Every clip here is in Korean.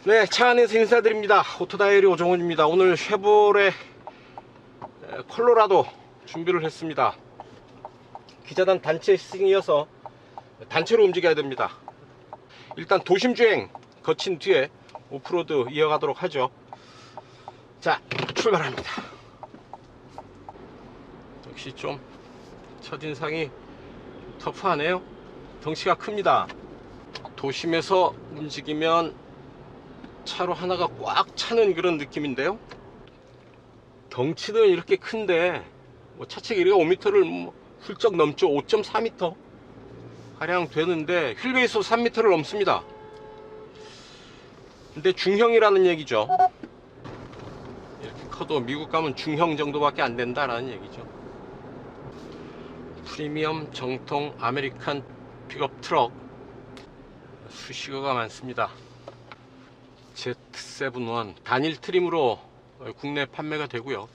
네, 차 안에서 인사드립니다. 오토다이어리 오종훈입니다. 오늘 쉐보레 콜로라도 준비를 했습니다. 기자단 단체 시승이어서 단체로 움직여야 됩니다. 일단 도심주행 거친 뒤에 오프로드 이어가도록 하죠. 자, 출발합니다. 역시 좀 첫인상이 터프하네요. 덩치가 큽니다. 도심에서 움직이면 차로 하나가 꽉 차는 그런 느낌인데요. 덩치는 이렇게 큰데 뭐 차체 길이가 5m를 훌쩍 넘죠. 5.4m 가량 되는데 휠베이스 3m를 넘습니다. 근데 중형이라는 얘기죠. 이렇게 커도 미국 가면 중형 정도밖에 안 된다라는 얘기죠. 프리미엄 정통 아메리칸 픽업 트럭 수식어가 많습니다. Z7-1 단일 트림으로 국내 판매가 되고요.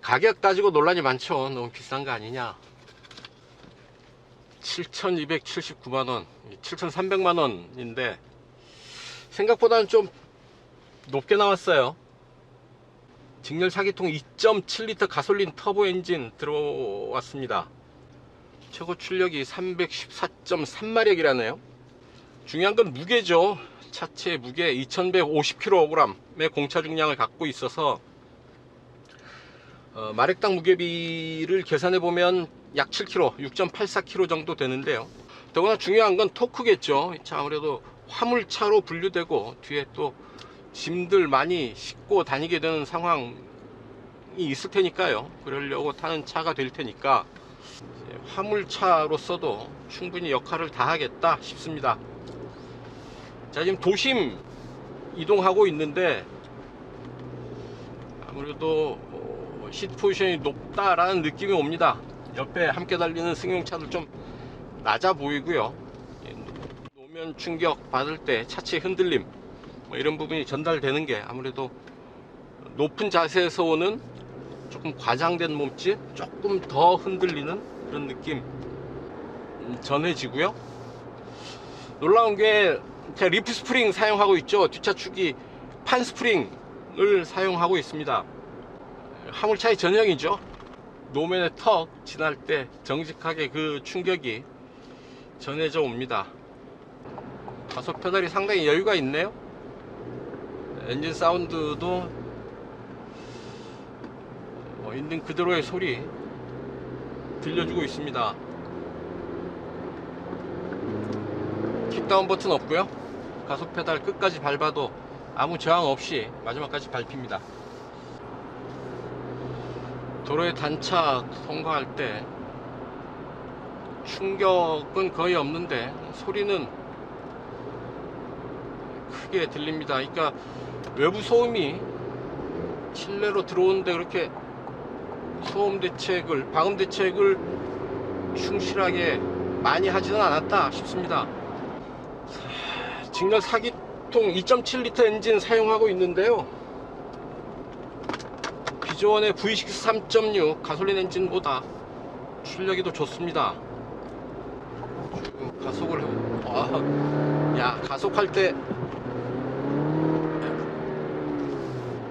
가격 따지고 논란이 많죠. 너무 비싼 거 아니냐. 7,279만원 7,300만원인데 생각보다는 좀 높게 나왔어요. 직렬 4기통 2.7L 가솔린 터보 엔진 들어왔습니다. 최고 출력이 314.3마력이라네요 중요한 건 무게죠. 차체 무게 2150kg의 공차 중량을 갖고 있어서 마력당 무게비를 계산해 보면 약 7kg, 6.84kg 정도 되는데요. 더구나 중요한 건 토크겠죠. 자, 아무래도 화물차로 분류되고 뒤에 또 짐들 많이 싣고 다니게 되는 상황이 있을 테니까요. 그러려고 타는 차가 될 테니까 화물차로서도 충분히 역할을 다하겠다 싶습니다. 자, 지금 도심 이동하고 있는데 아무래도 시트 포지션이 높다라는 느낌이 옵니다. 옆에 함께 달리는 승용차들 좀 낮아 보이고요. 노면 충격 받을 때 차체 흔들림 이런 부분이 전달되는 게 아무래도 높은 자세에서 오는 조금 과장된 몸짓, 조금 더 흔들리는 그런 느낌 전해지고요. 놀라운 게 제가 리프 스프링 사용하고 있죠. 뒷차축이 판 스프링을 사용하고 있습니다. 화물차의 전형이죠. 노면의 턱 지날 때 정직하게 그 충격이 전해져 옵니다. 가속 페달이 상당히 여유가 있네요. 엔진 사운드도 있는 그대로의 소리 들려주고 있습니다. 킥다운 버튼 없고요. 가속 페달 끝까지 밟아도 아무 저항 없이 마지막까지 밟힙니다. 도로에 단차 통과할 때 충격은 거의 없는데 소리는 크게 들립니다. 그러니까 외부 소음이 실내로 들어오는데 그렇게 소음 대책을, 방음 대책을 충실하게 많이 하지는 않았다 싶습니다. 직렬 4기통 2.7L 엔진 사용하고 있는데요. 기존의 V6 3.6 가솔린 엔진보다 출력이 더 좋습니다. 지금 가속을 가속할 때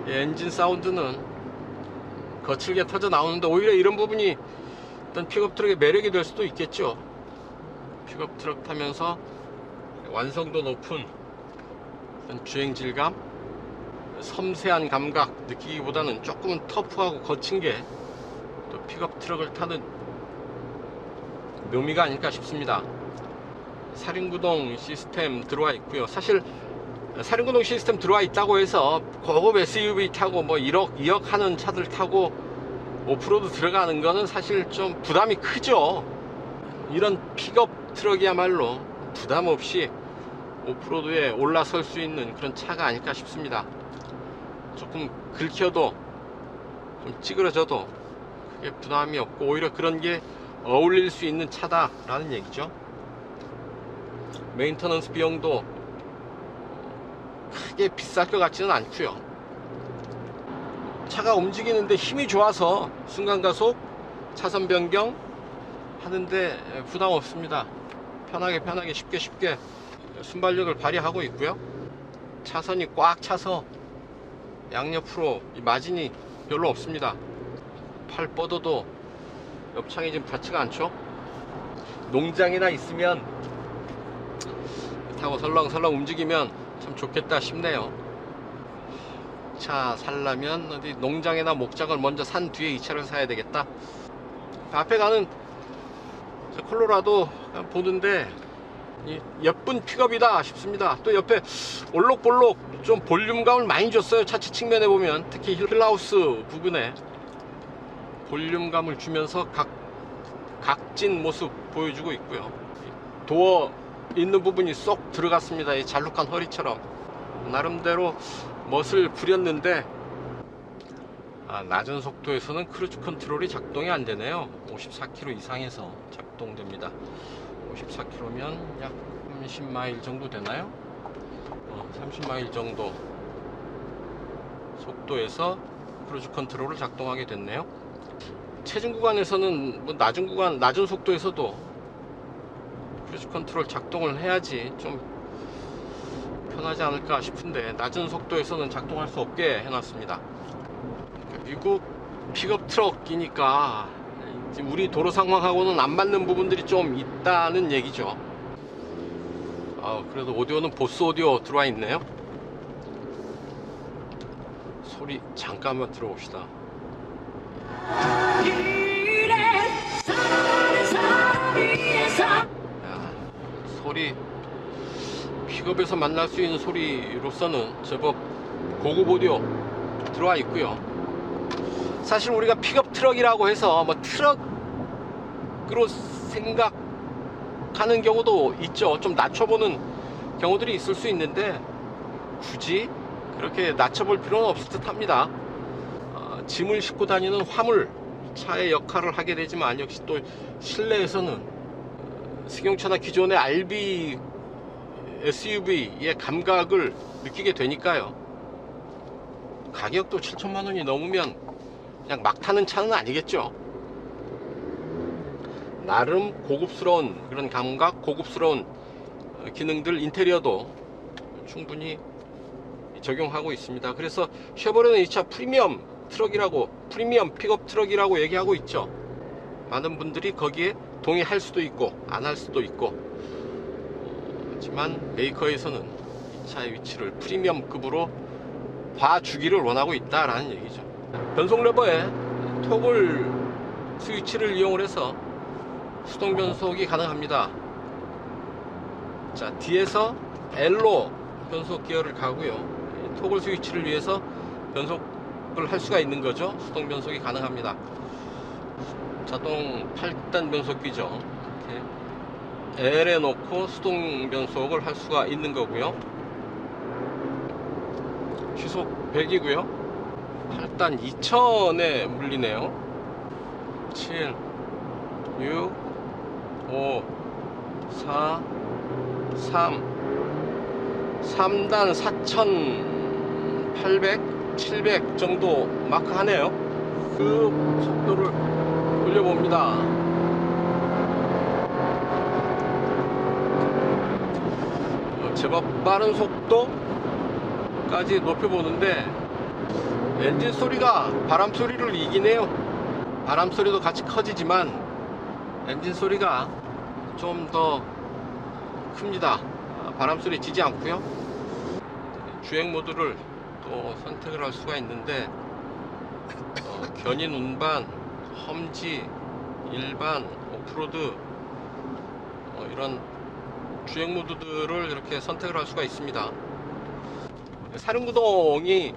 엔진 사운드는 거칠게 터져 나오는데 오히려 이런 부분이 어떤 픽업 트럭의 매력이 될 수도 있겠죠. 픽업 트럭 타면서 완성도 높은 주행 질감, 섬세한 감각 느끼기보다는 조금은 터프하고 거친 게 또 픽업 트럭을 타는 묘미가 아닐까 싶습니다. 사륜구동 시스템 들어와 있고요. 사실 사륜구동 시스템 들어와 있다고 해서 고급 SUV 타고 뭐 1억, 2억 하는 차들 타고 오프로드 들어가는 거는 사실 좀 부담이 크죠. 이런 픽업 트럭이야말로 부담 없이 오프로드에 올라설 수 있는 그런 차가 아닐까 싶습니다. 조금 긁혀도 좀 찌그러져도 크게 부담이 없고 오히려 그런 게 어울릴 수 있는 차다라는 얘기죠. 메인터넌스 비용도 크게 비쌀 것 같지는 않고요. 차가 움직이는데 힘이 좋아서 순간가속, 차선 변경 하는데 부담 없습니다. 편하게 쉽게 순발력을 발휘하고 있고요. 차선이 꽉 차서 양옆으로 이 마진이 별로 없습니다. 팔 뻗어도 옆창이 좀 닿지가 않죠. 농장이나 있으면 타고 설렁설렁 움직이면 참 좋겠다 싶네요. 차 살려면 어디 농장이나 목장을 먼저 산 뒤에 이 차를 사야 되겠다. 앞에 가는 콜로라도 보는데 예쁜 픽업이다 싶습니다. 또 옆에 올록볼록 좀 볼륨감을 많이 줬어요. 차체 측면에 보면 특히 힐하우스 부분에 볼륨감을 주면서 각진 모습 보여주고 있고요. 도어 있는 부분이 쏙 들어갔습니다. 이 잘록한 허리처럼 나름대로 멋을 부렸는데 낮은 속도에서는 크루즈 컨트롤이 작동이 안 되네요. 54km 이상에서 작동됩니다. 54km면 약 30마일 정도 되나요? 30마일 정도 속도에서 크루즈 컨트롤을 작동하게 됐네요. 체중 구간에서는 뭐 낮은 속도에서도 크루즈 컨트롤 작동을 해야지 좀 편하지 않을까 싶은데 낮은 속도에서는 작동할 수 없게 해놨습니다. 미국 픽업 트럭이니까 우리 도로 상황하고는 안 맞는 부분들이 좀 있다는 얘기죠. 그래도 오디오는 보스 오디오 들어와 있네요. 소리 잠깐만 들어봅시다. 소리 픽업에서 만날 수 있는 소리로서는 제법 고급 오디오 들어와 있고요. 사실 우리가 픽업 트럭이라고 해서 뭐 트럭으로 생각하는 경우도 있죠. 좀 낮춰보는 경우들이 있을 수 있는데 굳이 그렇게 낮춰볼 필요는 없을 듯 합니다. 짐을 싣고 다니는 화물 차의 역할을 하게 되지만 역시 또 실내에서는 승용차나 기존의 RB SUV의 감각을 느끼게 되니까요. 가격도 7천만 원이 넘으면 그냥 막 타는 차는 아니겠죠. 나름 고급스러운 그런 감각, 고급스러운 기능들, 인테리어도 충분히 적용하고 있습니다. 그래서 쉐보레는 이 차 프리미엄 트럭이라고, 프리미엄 픽업 트럭이라고 얘기하고 있죠. 많은 분들이 거기에 동의할 수도 있고 안 할 수도 있고, 하지만 메이커에서는 이 차의 위치를 프리미엄급으로 봐주기를 원하고 있다라는 얘기죠. 변속 레버에 토글 스위치를 이용을 해서 수동 변속이 가능합니다. 자, 뒤에서 L로 변속 기어를 가고요. 토글 스위치를 위해서 변속을 할 수가 있는 거죠. 수동 변속이 가능합니다. 자동 8단 변속기죠. 이렇게 L에 놓고 수동 변속을 할 수가 있는 거고요. 시속 100이고요. 8단 2000에 물리네요. 7, 6, 5, 4, 3단 4800, 700 정도 마크 하네요. 그 속도를 올려봅니다. 제법 빠른 속도까지 높여보는데 엔진 소리가 바람 소리를 이기네요. 바람 소리도 같이 커지지만 엔진 소리가 좀 더 큽니다. 바람 소리 지지 않고요. 주행 모드를 또 선택을 할 수가 있는데 견인 운반, 험지, 일반, 오프로드 이런 주행 모드들을 이렇게 선택을 할 수가 있습니다. 사륜구동이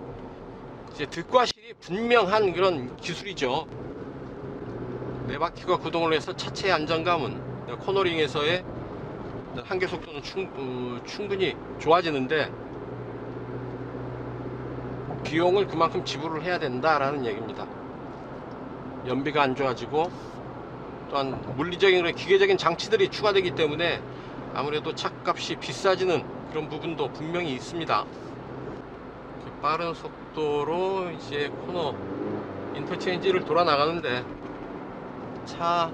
이제 득과 실이 분명한 그런 기술이죠. 네 바퀴가 구동을 해서 차체의 안정감은 코너링에서의 한계 속도는 충분히 좋아지는데 비용을 그만큼 지불을 해야 된다라는 얘기입니다. 연비가 안 좋아지고 또한 물리적인 기계적인 장치들이 추가되기 때문에 아무래도 차값이 비싸지는 그런 부분도 분명히 있습니다. 빠른 속도로 이제 코너 인터체인지를 돌아 나가는데 차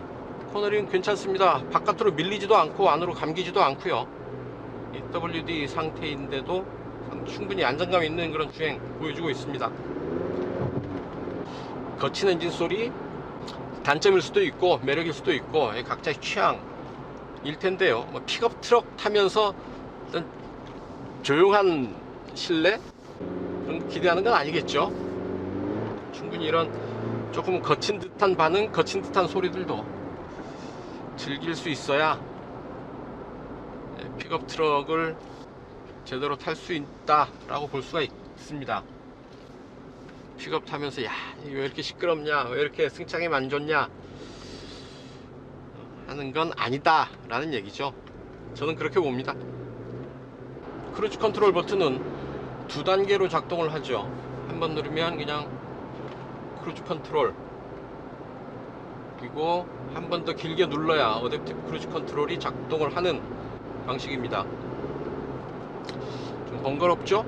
코너링 괜찮습니다. 바깥으로 밀리지도 않고 안으로 감기지도 않고요. WD 상태인데도 충분히 안정감 있는 그런 주행 보여주고 있습니다. 거친 엔진 소리 단점일 수도 있고 매력일 수도 있고 각자의 취향일 텐데요. 뭐 픽업 트럭 타면서 어떤 조용한 실내 그런 기대하는 건 아니겠죠. 충분히 이런 조금 거친 듯한 반응, 거친 듯한 소리들도 즐길 수 있어야 픽업 트럭을 제대로 탈 수 있다라고 볼 수가 있습니다. 픽업 타면서 야, 왜 이렇게 시끄럽냐, 왜 이렇게 승차감이 안 좋냐 하는 건 아니다 라는 얘기죠. 저는 그렇게 봅니다. 크루즈 컨트롤 버튼은 두 단계로 작동을 하죠. 한번 누르면 그냥 크루즈 컨트롤, 그리고 한 번 더 길게 눌러야 어댑티브 크루즈 컨트롤이 작동을 하는 방식입니다. 좀 번거롭죠?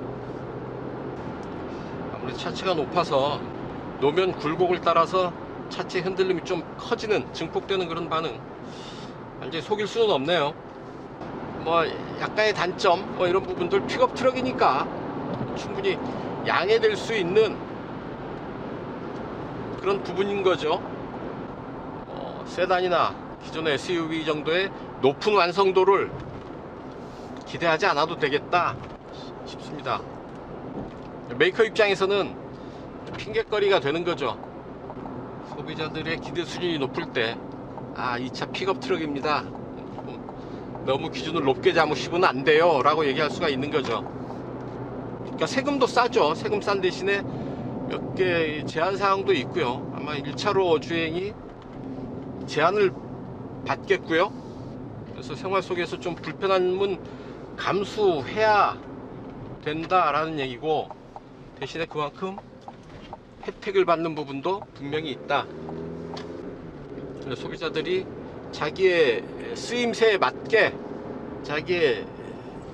아무래도 차체가 높아서 노면 굴곡을 따라서 차체 흔들림이 좀 커지는, 증폭되는 그런 반응, 완전히 속일 수는 없네요. 뭐 약간의 단점 뭐 이런 부분들, 픽업 트럭이니까 충분히 양해될 수 있는 그런 부분인 거죠. 세단이나 기존의 SUV 정도의 높은 완성도를 기대하지 않아도 되겠다 싶습니다. 메이커 입장에서는 핑계거리가 되는 거죠. 소비자들의 기대 수준이 높을 때, 아, 이 차 픽업 트럭입니다, 너무 기준을 높게 잡으시면 안 돼요 라고 얘기할 수가 있는 거죠. 그러니까 세금도 싸죠. 세금 싼 대신에 몇 개 제한 사항도 있고요. 아마 1차로 주행이 제한을 받겠고요. 그래서 생활 속에서 좀 불편함은 감수해야 된다라는 얘기고, 대신에 그만큼 혜택을 받는 부분도 분명히 있다. 소비자들이 자기의 쓰임새에 맞게, 자기의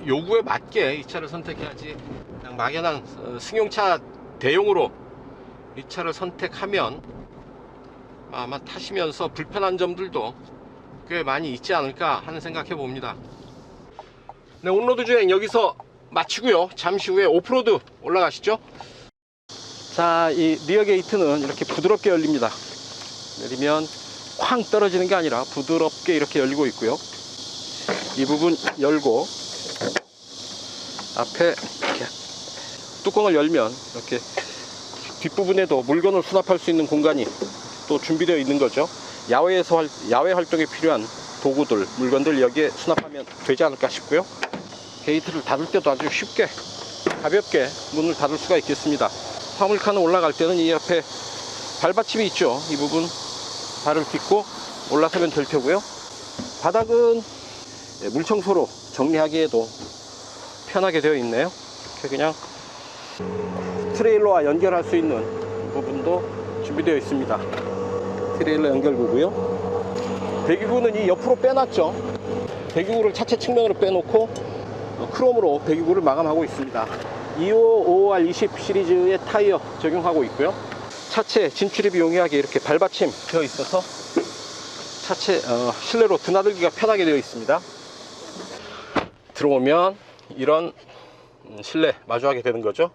요구에 맞게 이 차를 선택해야지, 그냥 막연한 승용차 대용으로 이 차를 선택하면 아마 타시면서 불편한 점들도 꽤 많이 있지 않을까 하는 생각해 봅니다. 네, 온로드 주행 여기서 마치고요. 잠시 후에 오프로드 올라가시죠. 자, 이 리어 게이트는 이렇게 부드럽게 열립니다. 내리면 쾅 떨어지는 게 아니라 부드럽게 이렇게 열리고 있고요. 이 부분 열고 앞에 이렇게 뚜껑을 열면 이렇게 뒷부분에도 물건을 수납할 수 있는 공간이 또 준비되어 있는 거죠. 야외 활동에 필요한 도구들, 물건들 여기에 수납하면 되지 않을까 싶고요. 게이트를 닫을 때도 아주 쉽게 가볍게 문을 닫을 수가 있겠습니다. 화물칸을 올라갈 때는 이 옆에 발받침이 있죠. 이 부분 발을 딛고 올라서면 될 테고요. 바닥은 물청소로 정리하기에도 편하게 되어 있네요. 이렇게 그냥 트레일러와 연결할 수 있는 부분도 준비되어 있습니다. 트레일러 연결구고요. 배기구는 이 옆으로 빼놨죠. 배기구를 차체 측면으로 빼놓고 크롬으로 배기구를 마감하고 있습니다. 25 5R20 시리즈의 타이어 적용하고 있고요. 차체 진출입이 용이하게 이렇게 발받침 되어 있어서 차체 실내로 드나들기가 편하게 되어 있습니다. 들어오면 이런 실내 마주하게 되는 거죠.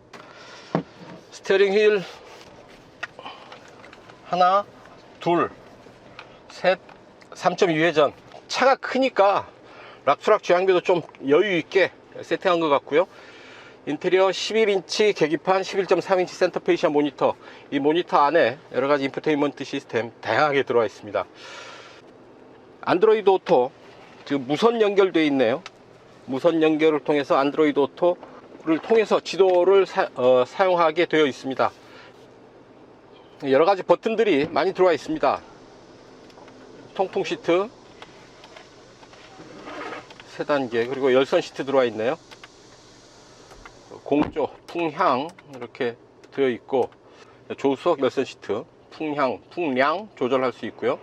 스티어링 휠 하나, 둘, 셋, 3.2회전. 차가 크니까 락추락 주행비도 좀 여유 있게 세팅한 것 같고요. 인테리어 11인치 계기판, 11.3인치 센터페이시아 모니터. 이 모니터 안에 여러가지 인포테인먼트 시스템 다양하게 들어와 있습니다. 안드로이드 오토, 지금 무선 연결되어 있네요. 무선 연결을 통해서 안드로이드 오토를 통해서 지도를 사용하게 되어 있습니다. 여러가지 버튼들이 많이 들어와 있습니다. 통풍 시트 3단계, 그리고 열선 시트 들어와 있네요. 공조, 풍향 이렇게 되어 있고, 조수석 열선 시트, 풍향, 풍량 조절할 수 있고요.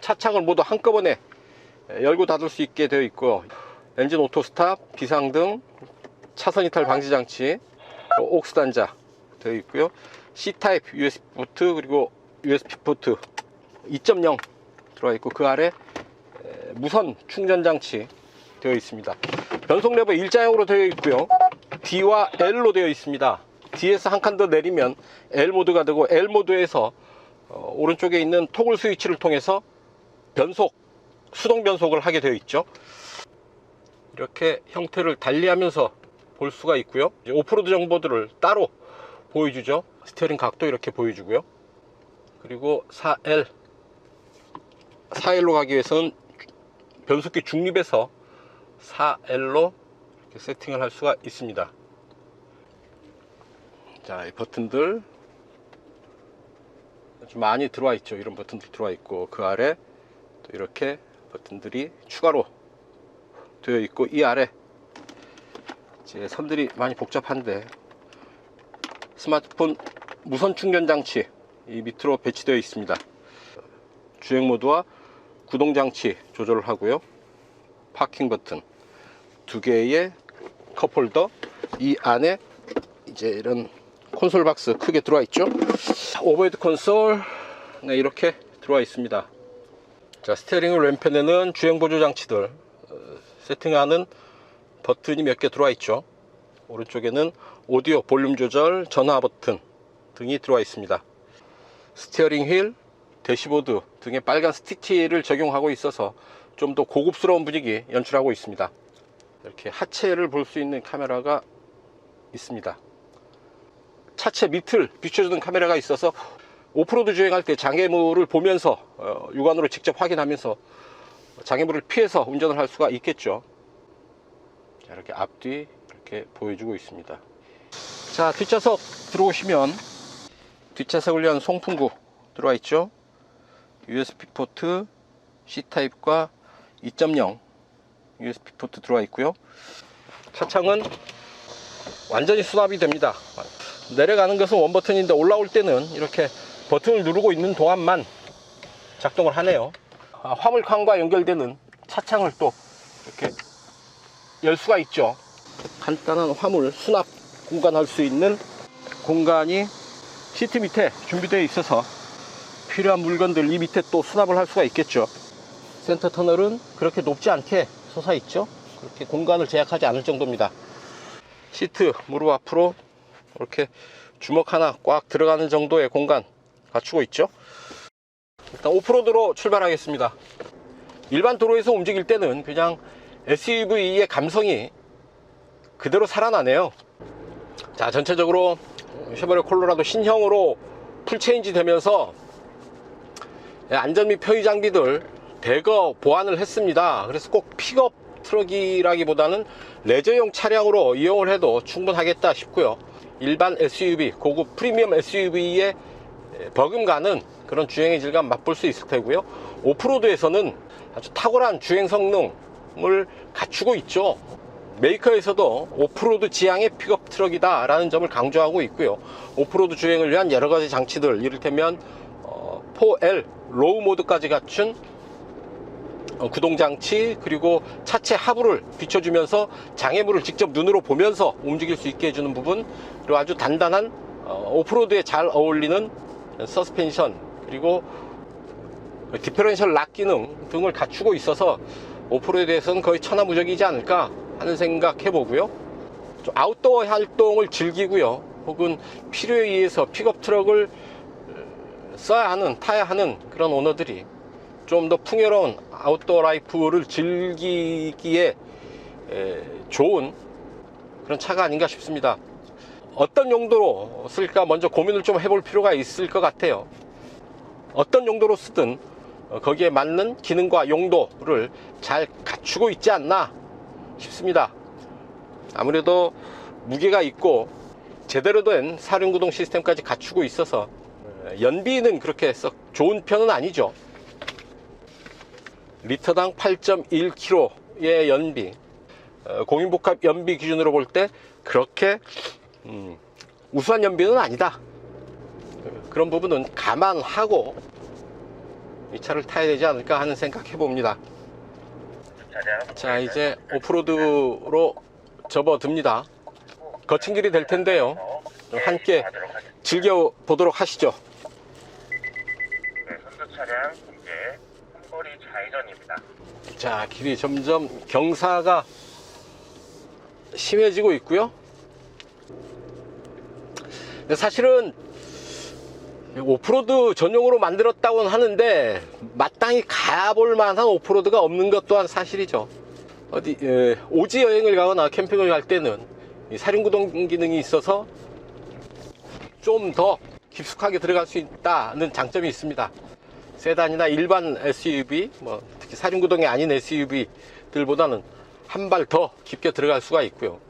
차창을 모두 한꺼번에 열고 닫을 수 있게 되어 있고, 엔진 오토 스탑, 비상등, 차선 이탈 방지 장치, 옥스 단자 되어 있고요. C타입 USB 포트, 그리고 USB 포트 2.0 들어가 있고, 그 아래 무선 충전 장치 되어 있습니다. 변속 레버 일자형으로 되어 있고요. D와 L로 되어 있습니다. D에서 한 칸 더 내리면 L 모드가 되고, L 모드에서 오른쪽에 있는 토글 스위치를 통해서 수동 변속을 하게 되어 있죠. 이렇게 형태를 달리하면서 볼 수가 있고요. 오프로드 정보들을 따로 보여주죠. 스티어링 각도 이렇게 보여주고요. 그리고 4L로 가기 위해서는 변속기 중립에서 4L로 이렇게 세팅을 할 수가 있습니다. 자, 이 버튼들 좀 많이 들어와 있죠. 이런 버튼들 들어와 있고, 그 아래 또 이렇게 버튼들이 추가로 되어 있고, 이 아래 이제 선들이 많이 복잡한데 스마트폰 무선 충전 장치 이 밑으로 배치되어 있습니다. 주행 모드와 구동 장치 조절을 하고요. 파킹 버튼 2개의 컵홀더, 이 안에 이제 이런 콘솔 박스 크게 들어와 있죠. 오버헤드 콘솔, 네, 이렇게 들어와 있습니다. 자, 스티어링 왼편에는 주행 보조 장치들 세팅하는 버튼이 몇 개 들어와 있죠. 오른쪽에는 오디오 볼륨 조절, 전화 버튼 등이 들어와 있습니다. 스티어링 휠, 대시보드 등의 빨간 스티치를 적용하고 있어서 좀 더 고급스러운 분위기 연출하고 있습니다. 이렇게 하체를 볼 수 있는 카메라가 있습니다. 차체 밑을 비춰주는 카메라가 있어서 오프로드 주행할 때 장애물을 보면서 육안으로 직접 확인하면서 장애물을 피해서 운전을 할 수가 있겠죠. 자, 이렇게 앞뒤 이렇게 보여주고 있습니다. 자, 뒷좌석 들어오시면 뒷좌석을 위한 송풍구 들어와 있죠. USB 포트, C타입과 2.0 USB 포트 들어와 있고요. 차창은 완전히 수납이 됩니다. 내려가는 것은 원 버튼인데 올라올 때는 이렇게 버튼을 누르고 있는 동안만 작동을 하네요. 화물칸과 연결되는 차창을 또 이렇게 열 수가 있죠. 간단한 화물 수납 공간할 수 있는 공간이 시트 밑에 준비되어 있어서 필요한 물건들 이 밑에 또 수납을 할 수가 있겠죠. 센터 터널은 그렇게 높지 않게 솟아 있죠. 그렇게 공간을 제약하지 않을 정도입니다. 시트 무릎 앞으로 이렇게 주먹 하나 꽉 들어가는 정도의 공간 갖추고 있죠. 일단 오프로드로 출발하겠습니다. 일반 도로에서 움직일 때는 그냥 SUV의 감성이 그대로 살아나네요. 자, 전체적으로 쉐보레 콜로라도 신형으로 풀체인지 되면서 안전 및 표의 장비들 대거 보완을 했습니다. 그래서 꼭 픽업 트럭이라기보다는 레저용 차량으로 이용을 해도 충분하겠다 싶고요. 일반 SUV, 고급 프리미엄 SUV의 버금가는 그런 주행의 질감 맛볼 수 있을 테고요. 오프로드에서는 아주 탁월한 주행 성능을 갖추고 있죠. 메이커에서도 오프로드 지향의 픽업 트럭이다 라는 점을 강조하고 있고요. 오프로드 주행을 위한 여러가지 장치들, 이를테면 4L 로우 모드까지 갖춘 구동장치, 그리고 차체 하부를 비춰주면서 장애물을 직접 눈으로 보면서 움직일 수 있게 해주는 부분, 그리고 아주 단단한 오프로드에 잘 어울리는 서스펜션, 그리고 디퍼런셜 락 기능 등을 갖추고 있어서 오프로드에서는 거의 천하무적이지 않을까 하는 생각 해보고요. 좀 아웃도어 활동을 즐기고요, 혹은 필요에 의해서 픽업 트럭을 써야 하는, 타야 하는 그런 오너들이 좀 더 풍요로운 아웃도어 라이프를 즐기기에 좋은 그런 차가 아닌가 싶습니다. 어떤 용도로 쓸까 먼저 고민을 좀 해볼 필요가 있을 것 같아요. 어떤 용도로 쓰든 거기에 맞는 기능과 용도를 잘 갖추고 있지 않나 싶습니다. 아무래도 무게가 있고 제대로 된 사륜구동 시스템까지 갖추고 있어서 연비는 그렇게 썩 좋은 편은 아니죠. 리터당 8.1km의 연비, 공인복합 연비 기준으로 볼 때 그렇게 우수한 연비는 아니다. 그런 부분은 감안하고 이 차를 타야 되지 않을까 하는 생각 해봅니다. 자, 이제 오프로드로 접어듭니다. 거친 길이 될 텐데요, 함께 즐겨보도록 하시죠. 네, 선두 차량 이제 삼거리 좌회전입니다. 자, 길이 점점 경사가 심해지고 있고요. 근데 사실은 오프로드 전용으로 만들었다고는 하는데 마땅히 가볼 만한 오프로드가 없는 것 또한 사실이죠. 어디 오지 여행을 가거나 캠핑을 갈 때는 이 사륜구동 기능이 있어서 좀 더 깊숙하게 들어갈 수 있다는 장점이 있습니다. 세단이나 일반 SUV, 특히 사륜구동이 아닌 SUV들보다는 한 발 더 깊게 들어갈 수가 있고요.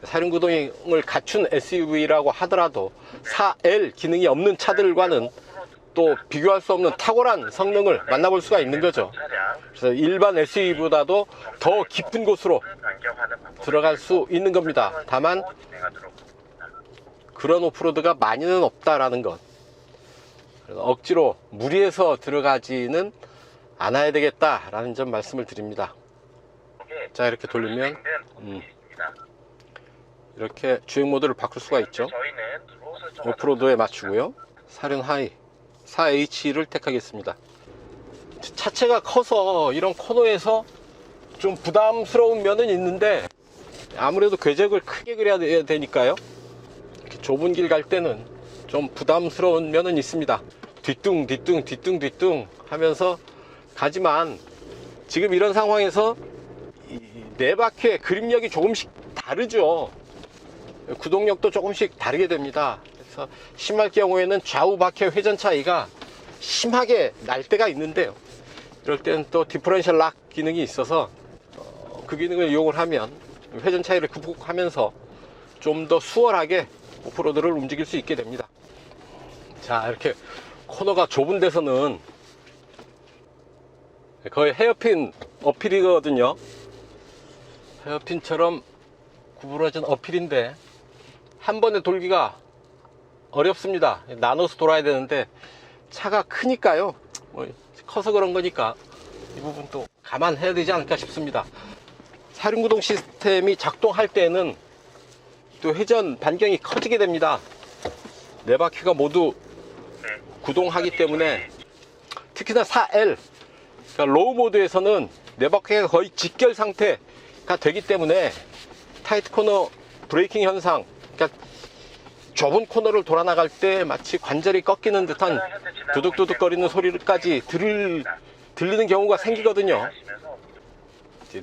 사륜구동을 갖춘 SUV라고 하더라도 4L 기능이 없는 차들과는 또 비교할 수 없는 탁월한 성능을 만나볼 수가 있는 거죠. 그래서 일반 SUV보다도 더 깊은 곳으로 들어갈 수 있는 겁니다. 다만 그런 오프로드가 많이는 없다라는 것. 그래서 억지로 무리해서 들어가지는 않아야 되겠다라는 점 말씀을 드립니다. 자, 이렇게 돌리면 이렇게 주행 모드를 바꿀 수가 있죠. 오프로드에 맞추고요. 사륜 하이 4H를 택하겠습니다. 차체가 커서 이런 코너에서 좀 부담스러운 면은 있는데 아무래도 궤적을 크게 그려야 되니까요. 이렇게 좁은 길 갈 때는 좀 부담스러운 면은 있습니다. 뒤뚱 하면서 가지만 지금 이런 상황에서 네 바퀴의 그립력이 조금씩 다르죠. 구동력도 조금씩 다르게 됩니다. 그래서 심할 경우에는 좌우 바퀴의 회전 차이가 심하게 날 때가 있는데요. 이럴 때는 또 디퍼런셜 락 기능이 있어서 그 기능을 이용을 하면 회전 차이를 극복하면서 좀 더 수월하게 오프로드를 움직일 수 있게 됩니다. 자, 이렇게 코너가 좁은 데서는 거의 헤어핀 어필이거든요. 헤어핀처럼 구부러진 어필인데 한 번에 돌기가 어렵습니다. 나눠서 돌아야 되는데 차가 크니까요. 커서 그런 거니까 이 부분도 감안해야 되지 않을까 싶습니다. 사륜구동 시스템이 작동할 때는 또 회전 반경이 커지게 됩니다. 네 바퀴가 모두 구동하기 때문에 특히나 4L 그러니까 로우 모드에서는 네 바퀴가 거의 직결 상태가 되기 때문에 타이트 코너 브레이킹 현상, 그러니까 좁은 코너를 돌아 나갈 때 마치 관절이 꺾이는 듯한 두둑두둑 거리는 소리까지 들리는 경우가 생기거든요.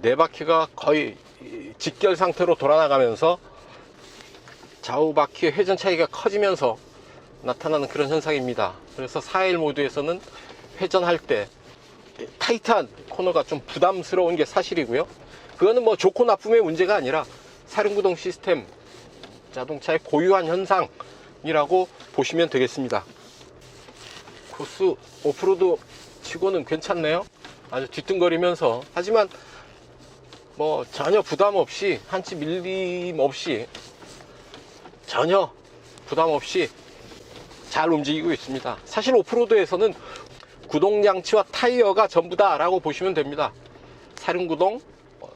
네 바퀴가 거의 직결 상태로 돌아 나가면서 좌우 바퀴의 회전 차이가 커지면서 나타나는 그런 현상입니다. 그래서 4L 모드에서는 회전할 때 타이트한 코너가 좀 부담스러운 게 사실이고요. 그거는 뭐 좋고 나쁨의 문제가 아니라 사륜구동 시스템 자동차의 고유한 현상이라고 보시면 되겠습니다. 코스 오프로드 치고는 괜찮네요. 아주 뒤뚱거리면서, 하지만 뭐 전혀 부담 없이, 한치 밀림 없이, 전혀 부담 없이 잘 움직이고 있습니다. 사실 오프로드에서는 구동장치와 타이어가 전부다 라고 보시면 됩니다. 사륜구동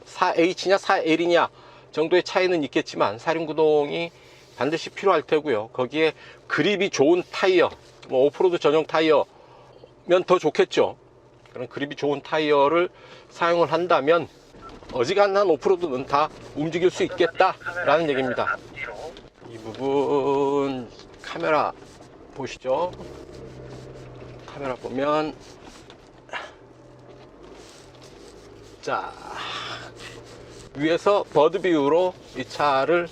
4H냐 4L이냐 정도의 차이는 있겠지만 사륜구동이 반드시 필요할 테고요. 거기에 그립이 좋은 타이어, 뭐 오프로드 전용 타이어면 더 좋겠죠. 그런 그립이 좋은 타이어를 사용을 한다면 어지간한 오프로드는 다 움직일 수 있겠다라는 얘기입니다. 이 부분 카메라 보시죠. 카메라 보면, 자, 위에서 버드뷰로 이 차를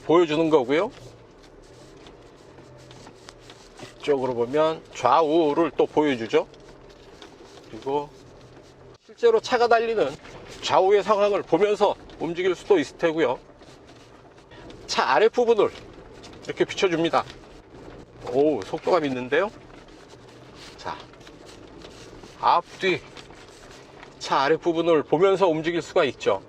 보여주는 거고요. 이쪽으로 보면 좌우를 또 보여주죠. 그리고 실제로 차가 달리는 좌우의 상황을 보면서 움직일 수도 있을 테고요. 차 아랫부분을 이렇게 비춰줍니다. 오, 속도감 있는데요. 자, 앞뒤 차 아랫부분을 보면서 움직일 수가 있죠.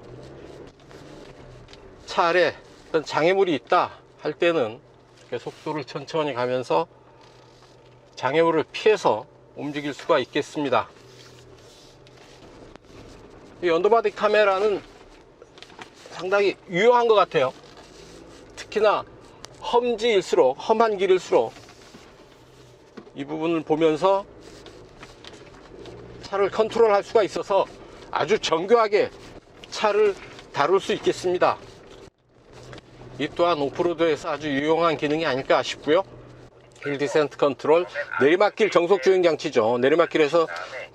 차 아래 어떤 장애물이 있다 할 때는 이렇게 속도를 천천히 가면서 장애물을 피해서 움직일 수가 있겠습니다. 이 언더바디 카메라는 상당히 유용한 것 같아요. 특히나 험지일수록, 험한 길일수록 이 부분을 보면서 차를 컨트롤할 수가 있어서 아주 정교하게 차를 다룰 수 있겠습니다. 이 또한 오프로드에서 아주 유용한 기능이 아닐까 싶고요. 힐 디센트 컨트롤, 내리막길 정속 주행 장치죠. 내리막길에서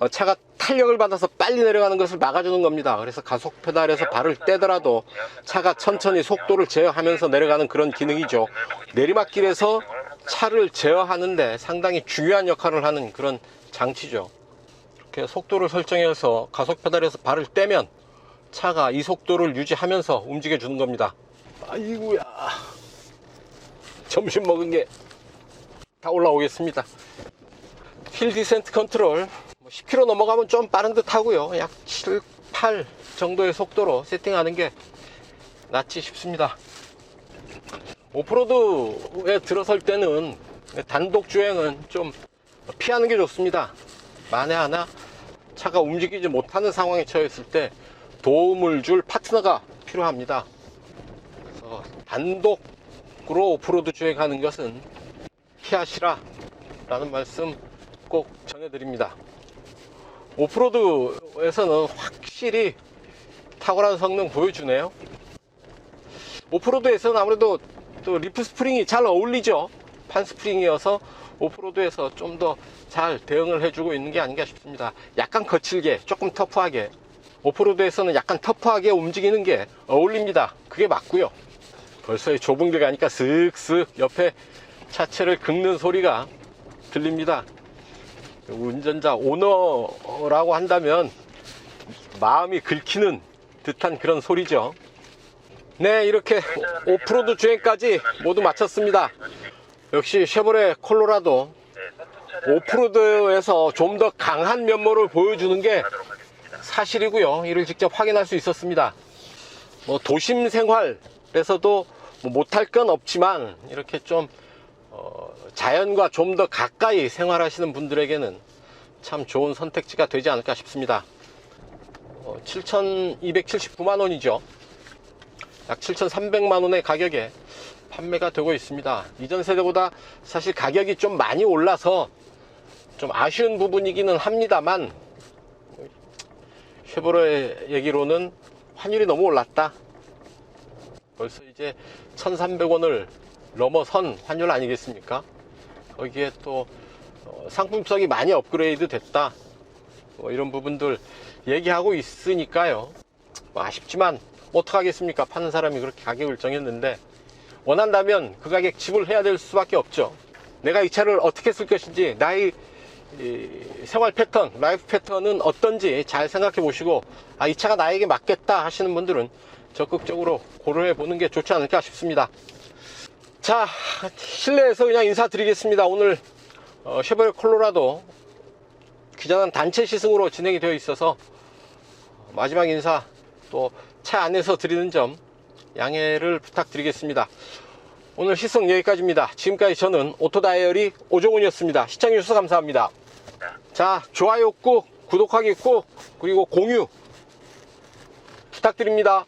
차가 탄력을 받아서 빨리 내려가는 것을 막아주는 겁니다. 그래서 가속 페달에서 발을 떼더라도 차가 천천히 속도를 제어하면서 내려가는 그런 기능이죠. 내리막길에서 차를 제어하는데 상당히 중요한 역할을 하는 그런 장치죠. 이렇게 속도를 설정해서 가속 페달에서 발을 떼면 차가 이 속도를 유지하면서 움직여 주는 겁니다. 아이고야, 점심 먹은 게 다 올라오겠습니다. 힐 디센트 컨트롤 10km 넘어가면 좀 빠른 듯 하고요. 약 7, 8 정도의 속도로 세팅하는 게 낫지 싶습니다. 오프로드에 들어설 때는 단독 주행은 좀 피하는 게 좋습니다. 만에 하나 차가 움직이지 못하는 상황에 처했을 때 도움을 줄 파트너가 필요합니다. 그래서 단독으로 오프로드 주행하는 것은 피하시라 라는 말씀 꼭 전해드립니다. 오프로드에서는 확실히 탁월한 성능 보여주네요. 오프로드에서는 아무래도 또 리프 스프링이 잘 어울리죠. 판 스프링이어서 오프로드에서 좀 더 잘 대응을 해주고 있는 게 아닌가 싶습니다. 약간 거칠게, 조금 터프하게, 오프로드에서는 약간 터프하게 움직이는 게 어울립니다. 그게 맞고요. 벌써 좁은 길 가니까 슥슥 옆에 차체를 긁는 소리가 들립니다. 운전자 오너라고 한다면 마음이 긁히는 듯한 그런 소리죠. 네, 이렇게 오프로드 주행까지 모두 마쳤습니다. 역시 쉐보레 콜로라도 오프로드에서 좀 더 강한 면모를 보여주는 게 사실이고요. 이를 직접 확인할 수 있었습니다. 뭐 도심 생활에서도 뭐 못할 건 없지만 이렇게 좀 자연과 좀 더 가까이 생활하시는 분들에게는 참 좋은 선택지가 되지 않을까 싶습니다. 7,279만 원이죠. 약 7,300만 원의 가격에 판매가 되고 있습니다. 이전 세대보다 사실 가격이 좀 많이 올라서 좀 아쉬운 부분이기는 합니다만, 쉐보레 얘기로는 환율이 너무 올랐다. 벌써 이제 1,300원을 넘어선 환율 아니겠습니까? 거기에 또 상품성이 많이 업그레이드 됐다, 뭐 이런 부분들 얘기하고 있으니까요. 뭐 아쉽지만 어떡하겠습니까? 파는 사람이 그렇게 가격을 정했는데 원한다면 그 가격 지불해야 될 수밖에 없죠. 내가 이 차를 어떻게 쓸 것인지, 나의 생활 패턴, 라이프 패턴은 어떤지 잘 생각해 보시고, 이 차가 나에게 맞겠다 하시는 분들은 적극적으로 고려해 보는 게 좋지 않을까 싶습니다. 자, 실내에서 그냥 인사드리겠습니다. 오늘 쉐보레 콜로라도 귀전한 단체 시승으로 진행이 되어 있어서 마지막 인사 또 차 안에서 드리는 점 양해를 부탁드리겠습니다. 오늘 시승 여기까지입니다. 지금까지 저는 오토다이어리 오종훈이었습니다. 시청해주셔서 감사합니다. 자, 좋아요 꾹, 구독하기 꾹, 그리고 공유 부탁드립니다.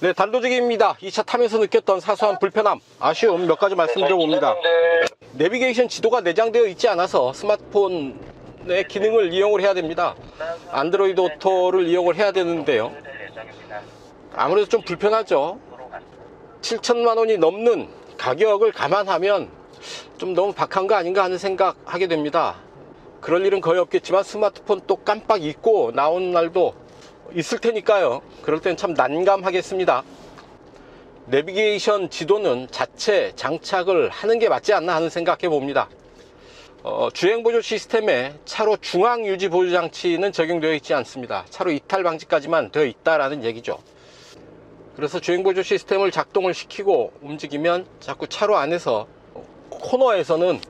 네, 단도직입니다. 이 차 타면서 느꼈던 사소한 불편함, 아쉬움 몇 가지 말씀드려봅니다. 내비게이션 지도가 내장되어 있지 않아서 스마트폰의 기능을 이용을 해야 됩니다. 안드로이드 오토를 이용을 해야 되는데요. 아무래도 좀 불편하죠. 7천만 원이 넘는 가격을 감안하면 좀 너무 박한 거 아닌가 하는 생각 하게 됩니다. 그럴 일은 거의 없겠지만 스마트폰 또 깜빡 잊고 나오는 날도 있을 테니까요. 그럴 땐 참 난감하겠습니다. 내비게이션 지도는 자체 장착을 하는 게 맞지 않나 하는 생각해 봅니다. 주행보조 시스템에 차로 중앙 유지 보조 장치는 적용되어 있지 않습니다. 차로 이탈 방지까지만 되어 있다라는 얘기죠. 그래서 주행보조 시스템을 작동을 시키고 움직이면 자꾸 차로 안에서 코너에서는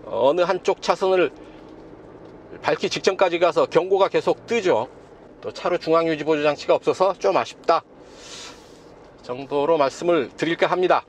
어느 한쪽 차선을 밟기 직전까지 가서 경고가 계속 뜨죠. 또 차로 중앙 유지 보조 장치가 없어서 좀 아쉽다 정도로 말씀을 드릴까 합니다.